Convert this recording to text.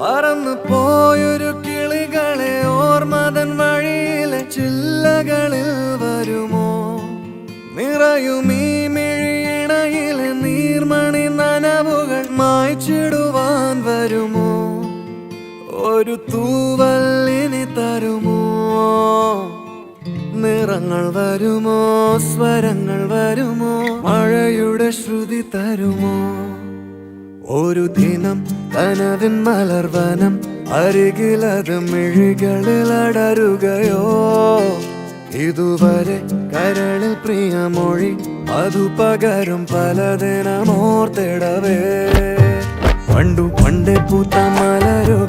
പറന്നു പോയൊരു കിളികളെ ഓർമ്മതൻ വഴിയിലെ ചില്ലകളിൽ വരുമോ? നിറയുമീ മിഴിയിണയിലെ നീർമണി നനവുകൾ മായ്ച്ചിടുവാൻ വരുമോ? ഒരു തൂവല്ലിനി തരുമോ? നിറങ്ങൾ വരുമോ? സ്വരങ്ങൾ വരുമോ? മഴയുടെ ശ്രുതി തരുമോ? ഒരു ദിനം കനവിൻ മലർവനം അരികിലത് മിഴികളിൽ അടരുകയോ? ഇതുവരെ കരളിൽ പ്രിയമൊഴി അതു പകരും പലതിനമോർത്തിടവേ. പണ്ടു പണ്ടേ പൂത്ത മലരുകൾ